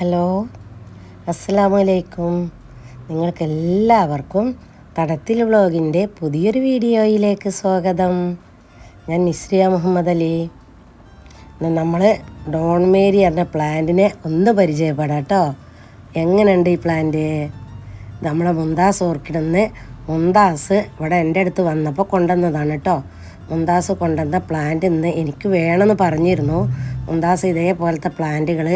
Hello, അസ്സലാമലൈക്കും. നിങ്ങൾക്കെല്ലാവർക്കും തടത്തിൽ വ്ളോഗിൻ്റെ പുതിയൊരു വീഡിയോയിലേക്ക് സ്വാഗതം. ഞാൻ നിസ്രിയ മുഹമ്മദ് അലി. നമ്മൾ ഡോൺ മേരി എന്ന പ്ലാന്റിനെ ഒന്ന് പരിചയപ്പെടാം കേട്ടോ. എങ്ങനെയുണ്ട് ഈ പ്ലാന്റ്? നമ്മളെ മുന്താസ് ഓർക്കിഡെന്ന് മുന്താസ് ഇവിടെ എൻ്റെ അടുത്ത് വന്നപ്പോൾ കൊണ്ടുവന്നതാണ് കേട്ടോ. മുന്താസ് കൊണ്ടുവന്ന പ്ലാന്റ് ഇന്ന് എനിക്ക് വേണമെന്ന് പറഞ്ഞിരുന്നു. മുന്താസ് ഇതേപോലത്തെ പ്ലാന്റുകൾ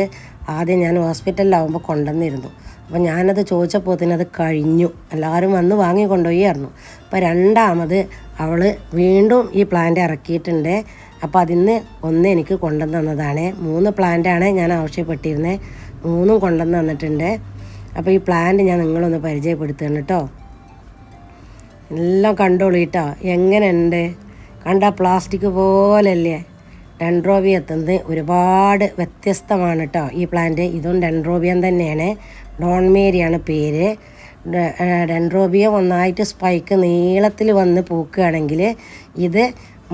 ആദ്യം ഞാൻ ഹോസ്പിറ്റലിലാവുമ്പോൾ കൊണ്ടുവന്നിരുന്നു. അപ്പോൾ ഞാനത് ചോദിച്ചപ്പോൾ അത് കഴിഞ്ഞു, എല്ലാവരും വന്ന് വാങ്ങി കൊണ്ടുപോയിരുന്നു. അപ്പോൾ രണ്ടാമത് അവൾ വീണ്ടും ഈ പ്ലാന്റ് ഇറക്കിയിട്ടുണ്ട്. അപ്പോൾ അതിന്ന് ഒന്ന് എനിക്ക് കൊണ്ടുവന്ന് തന്നതാണ്. 3 പ്ലാന്റാണ് ഞാൻ ആവശ്യപ്പെട്ടിരുന്നത്, 3ഉം കൊണ്ടുവന്ന് തന്നിട്ടുണ്ട്. അപ്പോൾ ഈ പ്ലാന്റ് ഞാൻ നിങ്ങളൊന്ന് പരിചയപ്പെടുത്തുകയാണ് കേട്ടോ. എല്ലാം കണ്ടോളൂ കേട്ടോ. എങ്ങനെയുണ്ട്? കണ്ട പ്ലാസ്റ്റിക് പോലല്ലേ? ഡെൻഡ്രോബിയത്തിന്ന് ഒരുപാട് വ്യത്യസ്തമാണ് കേട്ടോ ഈ പ്ലാന്റ്. ഇതും ഡെൻഡ്രോബിയം തന്നെയാണ്, ഡോൺ മേരിയാണ് പേര്. ഡെൻഡ്രോബിയം ഒന്നായിട്ട് സ്പൈക്ക് നീളത്തിൽ വന്ന് പൂക്കുകയാണെങ്കിൽ ഇത്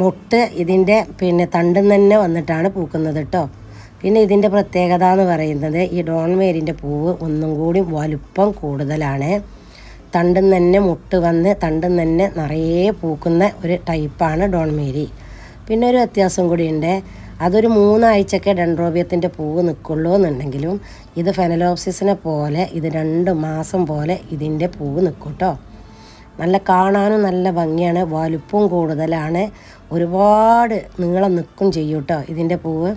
മുട്ട് ഇതിൻ്റെ തണ്ടിൽ തന്നെ വന്നിട്ടാണ് പൂക്കുന്നത് കേട്ടോ. പിന്നെ ഇതിൻ്റെ പ്രത്യേകത എന്ന് പറയുന്നത് ഈ ഡോൺ മേരിൻ്റെ പൂവ് ഒന്നും കൂടി വലുപ്പം കൂടുതലാണ്. തണ്ടിൽ തന്നെ മുട്ട് വന്ന് തണ്ടിൽ തന്നെ നിറയെ പൂക്കുന്ന ഒരു ടൈപ്പാണ് ഡോൺ മേരി. പിന്നെ ഒരു വ്യത്യാസം കൂടിയുണ്ട്, അതൊരു 3 ആഴ്ചയൊക്കെ ഡെൻഡ്രോബിയത്തിൻ്റെ പൂവ് നിൽക്കുള്ളൂ എന്നുണ്ടെങ്കിലും ഇത് ഫെനലോപ്സിസിനെ പോലെ ഇത് 2 മാസം പോലെ ഇതിൻ്റെ പൂവ് നിൽക്കും കേട്ടോ. നല്ല കാണാനും നല്ല ഭംഗിയാണ്, വലുപ്പവും കൂടുതലാണ്, ഒരുപാട് നീളം നിൽക്കും ചെയ്യും കേട്ടോ ഇതിൻ്റെ പൂവ്.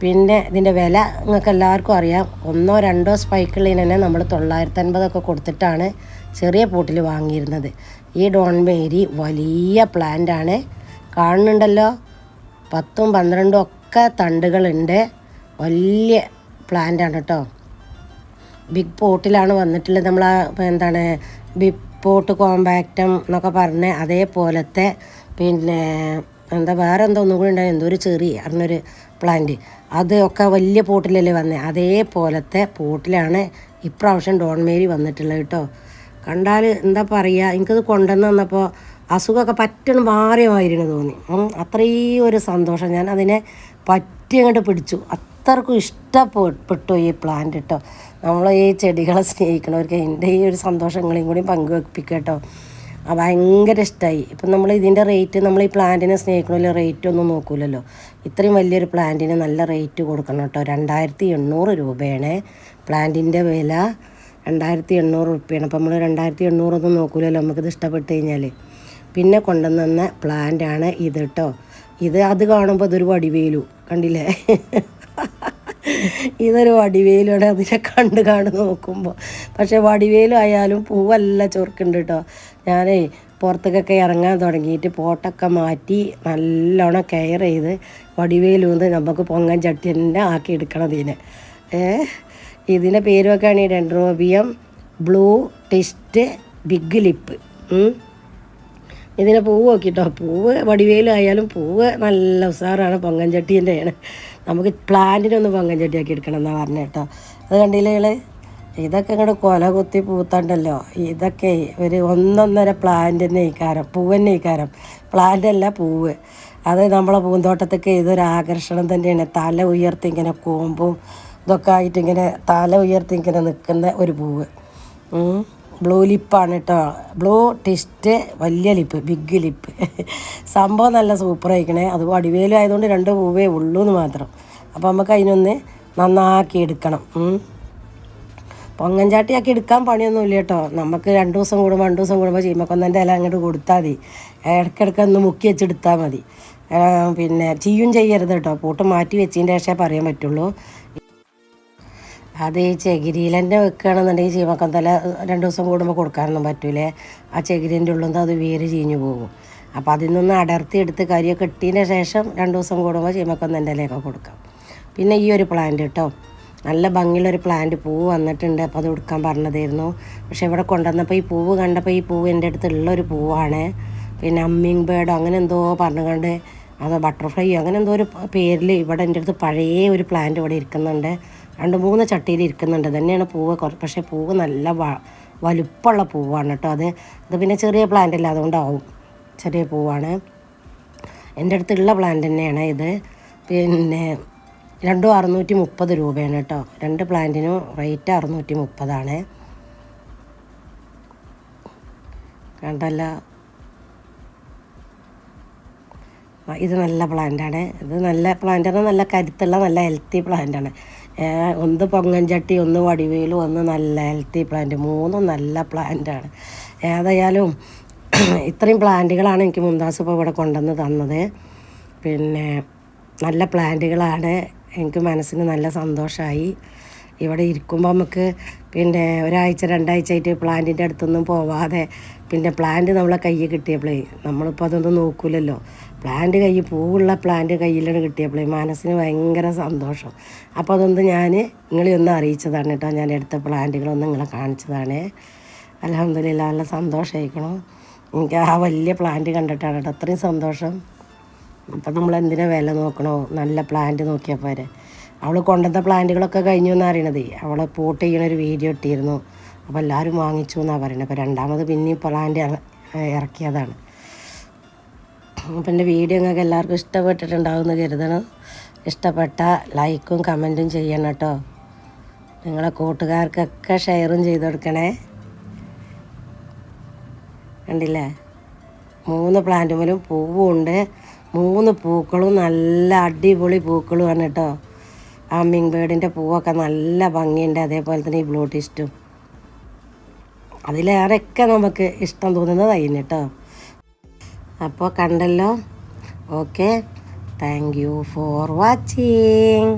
പിന്നെ ഇതിൻ്റെ വില നിങ്ങൾക്ക് എല്ലാവർക്കും അറിയാം. 1 2 സ്പൈക്കുള്ളതിന് തന്നെ നമ്മൾ 950 കൊടുത്തിട്ടാണ് ചെറിയ പൂട്ടിൽ വാങ്ങിയിരുന്നത്. ഈ ഡോൺ മേരി വലിയ പ്ലാന്റാണ്, കാണുന്നുണ്ടല്ലോ. 10ഉം 12ഉം ഒക്കെ തണ്ടുകളുണ്ട്, വലിയ പ്ലാന്റാണ് കേട്ടോ. ബിഗ് പോട്ടിലാണ് വന്നിട്ടുള്ളത്. നമ്മൾ ബിഗ് പോട്ട് കോമ്പാക്റ്റം എന്നൊക്കെ പറഞ്ഞ് അതേപോലത്തെ വേറെ എന്തോ ഒന്നും കൂടി ഉണ്ടായി, എന്തോ ഒരു ചെറിയ അറിഞ്ഞൊരു പ്ലാന്റ്, അത് ഒക്കെ വലിയ പോട്ടിലല്ലേ വന്നത്. അതേപോലത്തെ പോട്ടിലാണ് ഇപ്രാവശ്യം ഡോൺ മേരി വന്നിട്ടുള്ളത് കേട്ടോ. കണ്ടാൽ എന്താ പറയുക, എനിക്കത് കൊണ്ടുവന്ന് വന്നപ്പോൾ അസുഖമൊക്കെ പറ്റണം മാറിയമായിരുന്നു തോന്നി. അത്രയും ഒരു സന്തോഷം, ഞാൻ അതിനെ പറ്റി അങ്ങോട്ട് പിടിച്ചു. അത്രക്കും ഇഷ്ടപ്പെട്ടു ഈ പ്ലാന്റ് കേട്ടോ. നമ്മൾ ഈ ചെടികളെ സ്നേഹിക്കണവർക്ക് എൻ്റെ ഈ ഒരു സന്തോഷങ്ങളെയും കൂടി പങ്കുവെപ്പിക്കുക കേട്ടോ. ഭയങ്കര ഇഷ്ടമായി. ഇപ്പം നമ്മൾ ഇതിൻ്റെ റേറ്റ്, നമ്മൾ ഈ പ്ലാന്റിനെ സ്നേഹിക്കണമല്ലോ, റേറ്റ് ഒന്നും നോക്കൂലല്ലോ. ഇത്രയും വലിയൊരു പ്ലാന്റിന് നല്ല റേറ്റ് കൊടുക്കണം കേട്ടോ. 2800 രൂപയാണ് പ്ലാന്റിൻ്റെ വില. 2800 രൂപയാണ്. അപ്പം നമ്മൾ 2800 ഒന്നും നോക്കൂലല്ലോ നമുക്കിത് ഇഷ്ടപ്പെട്ട് കഴിഞ്ഞാൽ. പിന്നെ കൊണ്ടുവന്ന പ്ലാന്റാണ് ഇത് കേട്ടോ. അത് കാണുമ്പോൾ ഇതൊരു വടിവേലു കണ്ടില്ലേ? ഇതൊരു വടിവേലാണ് അതിനെ കണ്ട് നോക്കുമ്പോൾ. പക്ഷേ വടിവേലു ആയാലും പൂവല്ല ചൊറുക്കുണ്ട് കേട്ടോ. ഞാൻ പുറത്തേക്കൊക്കെ ഇറങ്ങാൻ തുടങ്ങിയിട്ട് പോട്ടൊക്കെ മാറ്റി നല്ലോണം കെയർ ചെയ്ത് വടിവേലുന്ന് നമുക്ക് പൊങ്ങൻ ചട്ടി തന്നെ ആക്കി എടുക്കണം ഇതിനെ. ഇതിൻ്റെ പേരൊക്കെയാണ് ഈ dendrobium blue twist big lip. ഇതിനെ പൂവ് നോക്കിട്ടോ, പൂവ് വടിവേലായാലും പൂവ് നല്ല ഉസാറാണ്, പൊങ്ങൻ ചട്ടീൻ്റെയാണ്. നമുക്ക് പ്ലാന്റിനൊന്ന് പൊങ്ങൻ ചട്ടിയാക്കി എടുക്കണം എന്നാണ് പറഞ്ഞത് കേട്ടോ. അത് കണ്ടില്ലേ? ഇതൊക്കെ ഇങ്ങോട്ട് കൊല കുത്തി പൂത്തണ്ടല്ലോ. ഇതൊക്കെ ഒരു 1.5 പ്ലാന്റ് തന്നെ ഇക്കാരം, പൂവ് തന്നെ ഇക്കാരം, പ്ലാന്റ് അല്ല പൂവ്. അത് നമ്മളെ പൂന്തോട്ടത്തേക്ക് ഇതൊരു ആകർഷണം തന്നെയാണ്. തല ഉയർത്തി ഇങ്ങനെ കോമ്പും ഇതൊക്കെ ആയിട്ട് ഇങ്ങനെ തല ഉയർത്തി ഇങ്ങനെ നിൽക്കുന്ന ഒരു പൂവ്. ബ്ലൂ ലിപ്പാണ് കേട്ടോ, ബ്ലൂ ട്വിസ്റ്റ് വലിയ ലിപ്പ്, ബിഗ് ലിപ്പ്. സംഭവം നല്ല സൂപ്പർ ആയിക്കണേ. അത് വടിവേലും ആയതുകൊണ്ട് 2 പൂവേ ഉള്ളൂ എന്ന് മാത്രം. അപ്പോൾ നമുക്ക് അതിനൊന്ന് നന്നാക്കി എടുക്കണം. പൊങ്ങൻചാട്ടിയാക്കി എടുക്കാൻ പണിയൊന്നുമില്ല കേട്ടോ. നമുക്ക് 2 ദിവസം കൂടുമ്പോൾ ചീമക്കൊന്നൻ്റെ ഇല അങ്ങോട്ട് കൊടുത്താൽ മതി. ഇടയ്ക്കിടയ്ക്ക് ഒന്ന് മുക്കി വെച്ചെടുത്താൽ മതി. ചീയും ചെയ്യരുത് കേട്ടോ. പൂട്ട് മാറ്റി വെച്ചതിൻ്റെ ശേഷമേ പറയാൻ പറ്റുള്ളൂ. അത് ഈ ചകിരിയിലെന്നെ വെക്കുകയാണെന്നുണ്ടെങ്കിൽ ചീമക്കൊന്തല 2 ദിവസം കൂടുമ്പോൾ കൊടുക്കാനൊന്നും പറ്റൂലേ. ആ ചകിരിൻ്റെ ഉള്ളിൽ അത് വേര് ചീഞ്ഞു പോകും. അപ്പോൾ അതിൽ നിന്ന് അടർത്തി എടുത്ത് കരിയൊക്കെ ഇട്ടതിന് ശേഷം 2 ദിവസം കൂടുമ്പോൾ ചീമക്കൊന്നൻ്റെ ഇലയൊക്കെ കൊടുക്കാം. പിന്നെ ഈ ഒരു പ്ലാന്റ് കേട്ടോ, നല്ല ഭംഗിയുള്ളൊരു പ്ലാന്റ് പൂവ് വന്നിട്ടുണ്ട്. അപ്പോൾ അത് കൊടുക്കാൻ പറഞ്ഞതായിരുന്നു. പക്ഷേ ഇവിടെ കൊണ്ടുവന്നപ്പോൾ ഈ പൂവ് കണ്ടപ്പോൾ ഈ പൂവ് എൻ്റെ അടുത്തുള്ളൊരു പൂവാണ്. അമ്മിങ് ബേർഡോ അങ്ങനെ എന്തോ പറഞ്ഞുകൊണ്ട്, അതോ ബട്ടർഫ്ലൈ അങ്ങനെ എന്തോ ഒരു പേരിൽ ഇവിടെ എൻ്റെ അടുത്ത് പഴയ ഒരു പ്ലാന്റ് ഇവിടെ ഇരിക്കുന്നുണ്ട്. 2-3 ചട്ടിയിൽ ഇരിക്കുന്നുണ്ട്. തന്നെയാണ് പൂവ്. പക്ഷേ പൂവ് നല്ല വലുപ്പമുള്ള പൂവാണ് കേട്ടോ. അത് പിന്നെ ചെറിയ പ്ലാന്റ് അല്ല, അതുകൊണ്ടാവും ചെറിയ പൂവാണ്. എൻ്റെ അടുത്തുള്ള പ്ലാന്റ് തന്നെയാണ് ഇത്. രണ്ടും 630 രൂപയാണ് കേട്ടോ. 2 പ്ലാന്റിനും റേറ്റ് 630. കണ്ടല്ലോ, ഇത് നല്ല പ്ലാന്റാണ്. ഇത് നല്ല പ്ലാന്റാണ്, നല്ല കരുത്തുള്ള നല്ല ഹെൽത്തി പ്ലാന്റാണ്. ഒന്ന് പൊങ്ങൻചട്ടി, ഒന്ന് വടിവേൽ, ഒന്ന് നല്ല ഹെൽത്തി പ്ലാന്റ്, 3 നല്ല പ്ലാന്റാണ്. ഏതായാലും ഇത്രയും പ്ലാന്റുകളാണ് എനിക്ക് മുംതാസ് ഇപ്പോൾ ഇവിടെ കൊണ്ടുവന്ന് തന്നത്. പിന്നെ നല്ല പ്ലാന്റുകളാണ്. എനിക്ക് മനസ്സിന് നല്ല സന്തോഷമായി. ഇവിടെ ഇരിക്കുമ്പോൾ നമുക്ക് പിന്നെ ഒരാഴ്ച 2 ആഴ്ചയായിട്ട് പ്ലാന്റിൻ്റെ അടുത്തൊന്നും പോവാതെ പിന്നെ പ്ലാന്റ് നമ്മളെ കയ്യിൽ കിട്ടിയപ്പോഴേ നമ്മളിപ്പോൾ അതൊന്നും നോക്കൂലല്ലോ. പ്ലാന്റ് പൂവുള്ള പ്ലാന്റ് കയ്യിലാണ് കിട്ടിയപ്പോഴേ മനസ്സിന് ഭയങ്കര സന്തോഷം. അപ്പോൾ അതൊന്ന് ഞാൻ നിങ്ങളെയൊന്ന് അറിയിച്ചതാണ് കേട്ടോ. ഞാൻ എടുത്ത പ്ലാന്റുകളൊന്ന് നിങ്ങളെ കാണിച്ചതാണ്. അൽഹംദുലില്ലാ, നല്ല സന്തോഷമായിരിക്കണം. എനിക്ക് ആ വലിയ പ്ലാന്റ് കണ്ടിട്ടാണ് കേട്ടോ അത്രയും സന്തോഷം. അപ്പം നമ്മൾ എന്തിനാ വില നോക്കണോ, നല്ല പ്ലാന്റ് നോക്കിയാൽ പോരെ. അവൾ കൊണ്ടുവന്ന പ്ലാന്റുകളൊക്കെ കഴിഞ്ഞു എന്നാണ് അറിയണത്. അവൾ പോട്ട് ചെയ്യണൊരു വീഡിയോ ഇട്ടിരുന്നു. അപ്പോൾ എല്ലാവരും വാങ്ങിച്ചു എന്നാണ് പറയുന്നത്. അപ്പോൾ രണ്ടാമത് പിന്നെയും പ്ലാന്റ് ഇറക്കിയതാണ്. അപ്പം എൻ്റെ വീഡിയോ നിങ്ങൾക്ക് എല്ലാവർക്കും ഇഷ്ടപ്പെട്ടിട്ടുണ്ടാവുമെന്ന് കരുതണം. ഇഷ്ടപ്പെട്ട ലൈക്കും കമൻറ്റും ചെയ്യണം കേട്ടോ. നിങ്ങളെ കൂട്ടുകാർക്കൊക്കെ ഷെയറും ചെയ്ത് കൊടുക്കണേ. കണ്ടില്ലേ, 3 പ്ലാന്റുമേലും പൂവുണ്ട്. 3 പൂക്കളും നല്ല അടിപൊളി പൂക്കളുമാണ് കേട്ടോ. ഹമ്മിങ് ബേർഡിൻ്റെ പൂവൊക്കെ നല്ല ഭംഗിയുണ്ട്. അതേപോലെ തന്നെ ഈ ബ്ലൂട്ടിസ്റ്റും. അതിലേറെയൊക്കെ നമുക്ക് ഇഷ്ടം തോന്നുന്നത് അതിന് കേട്ടോ. അപ്പോൾ കണ്ടല്ലോ. Okay, thank you for watching.